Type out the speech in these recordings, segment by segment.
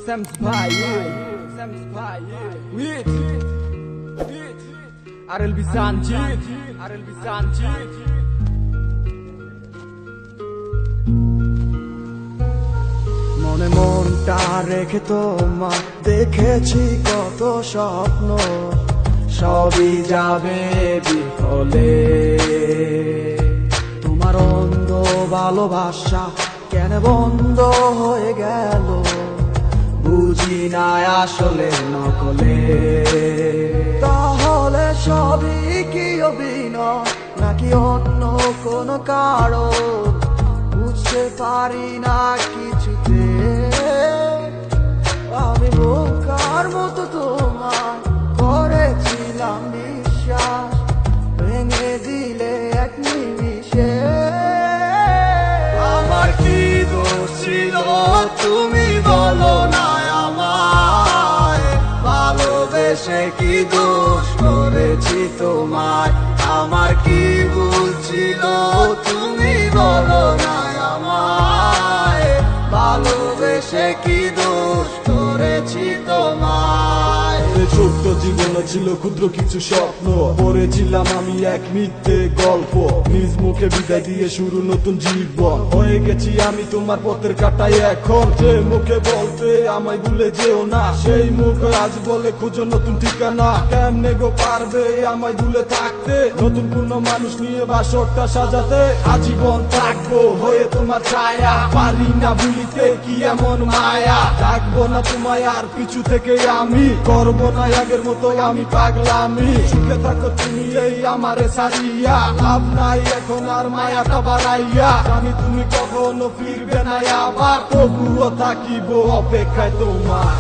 Sam's Pie, wait, RLB Sanjit, মনে মনটা রেখে তোমার দেখেছি কত স্বপ্ন, সবই যাবে বিফলে। তোমার অন্ধ ভালোবাসা কেন বন্ধ হয়ে গেল, বুঝি না আসলে নকলে। তাহলে সবই কি অভিনয় নাকি অন্য কোনো কারণ, বুঝতে পারি না কিছুতে। আমি বোকার মতো তোমার করেছিলাম বিশ্বাস, ভেঙে দিলে এক নিমিষে। আমার কি দোষ ছিল তুমি বলো না আমায়, ভালোবেসে কি দোষ করেছি তোমায়। আমার কি ভুল ছিল তুমি বলো না আমায়, ভালোবেসে কি দোষ করেছি তোমায়। ছোট্ট জীবনে ছিল ক্ষুদ্র কিছু স্বপ্ন, পড়েছিলাম আমি এক মিথ্যে গল্প। নিজ মুখে বিদায় দিয়ে শুরু নতুন জীবন, হয়ে গেছি আমি তোমার পথের কাটাই এখন। যে মুখে বলতে আমায় ভুলে যেও না, সেই মুখ আজ বলে খুঁজো নতুন ঠিকানা। কেমনে গো পারবে আমায় ভুলে থাকতে, নতুন কোনো মানুষ নিয়ে বাসরটা সাজাতে। আজীবন থাকবো হয়ে তোমার ছায়া, পারি না ভুলিতে কি এমন মায়া। ডাকবো না তোমায় আর পিছু থেকে আমি, করবো না আগের মতো আমি পাগলামি। সুখে থাকো তুমি এই আমারে সারিয়া, লাভ নাই এখন আর মায়াটা বাড়াইয়া। জানি তুমি কখনো ফিরবে না আবার, তবুও থাকিব অপেক্ষায় তোমার।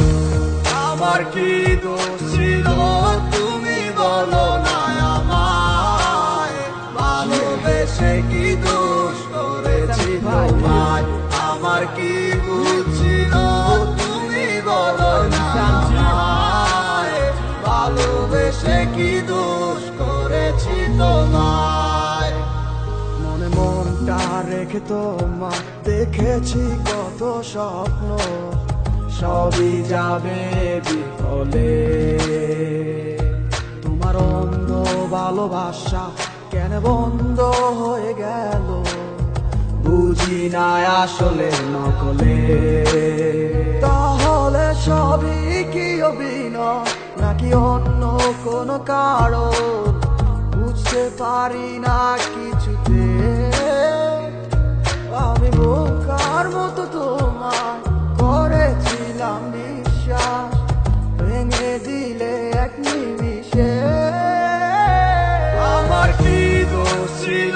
আমার কি দোষ ছিল তুমি বলো না আমায়, ভালোবেসে কি দোষ করেছি তোমায়। আমার কি ভুল ছিল তুমি বলো না আমায়, ভালোবেসে কি দোষ করেছি তোমায়। মনে মনটা রেখে তোমার দেখেছি কত স্বপ্ন, সবই যাবে বিফলে। তোমার অন্ধ ভালোবাসা কেন বন্ধ হয়ে গেল, বুঝি না আসলে নকলে। তাহলে সবই কি অভিনয় নাকি অন্য কোনো কারণ, বুঝতে পারি না কিছুতে। আমি বোকার মতো তোমার করেছিলাম বিশ্বাস, ভেঙে দিলে এক নিমিষে। আমার কি দোষ ছিল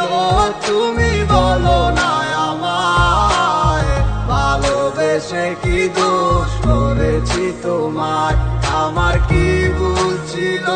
তুমি বলো না আমায়, ভালোবেসে কি দোষ করেছি তোমায়। আমার কি ভুল ছিল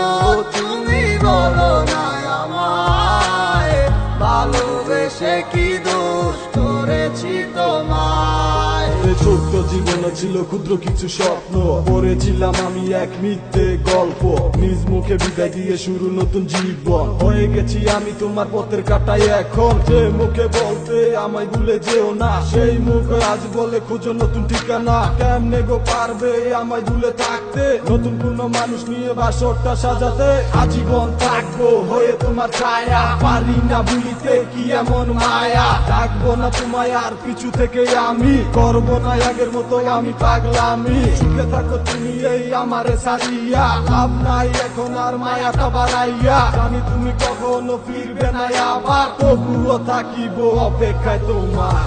তুমি বলো না আমায়, ভালোবেসে কি দোষ করেছি তোমায়। ছোট্ট জীবনে ছিল ক্ষুদ্র কিছু স্বপ্ন, পড়েছিলাম আমি এক মিথ্যে গল্প। নিজ মুখে বিদায় দিয়ে শুরু নতুন জীবন, হয়ে গেছি আমি তোমার পথের কাটাই এখন। যে মুখে বলতে আমায় ভুলে যেও না, সেই মুখ আজ বলে খুঁজো নতুন ঠিকানা। কেমনে গো পারবে আমায় ভুলে থাকতে, নতুন কোনো মানুষ নিয়ে বাসরটা সাজাতে। আজীবন থাকবো হয়ে তোমার ছায়া, পারি না ভুলিতে কি এমন মায়া। ডাকবো না তোমায় আর পিছু থেকে আমি, করবো না আগের মতো আমি পাগলামি। সুখে থাকো তুমি এই আমারে সারিয়া, লাভ নাই এখন আর মায়াটা বাড়াইয়া। জানি তুমি কখনো ফিরবে না আবার, তবুও থাকিব অপেক্ষায় তোমার।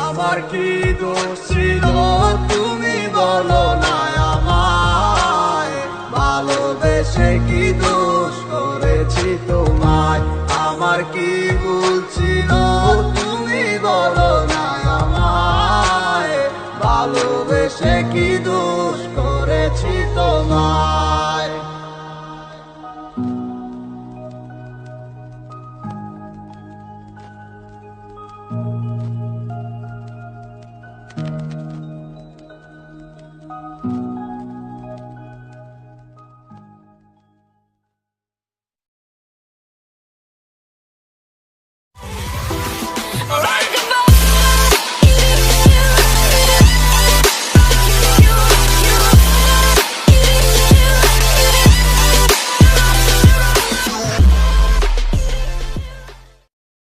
আমার কি দোষ ছিল তুমি বলো না আমায়, ভালোবেসে কি দোষ করেছি তোমায়। আমার কি ভুল ছিল তুমি বলো না আমায়, ভালোবেসে কি দোষ করেছি তোমায়।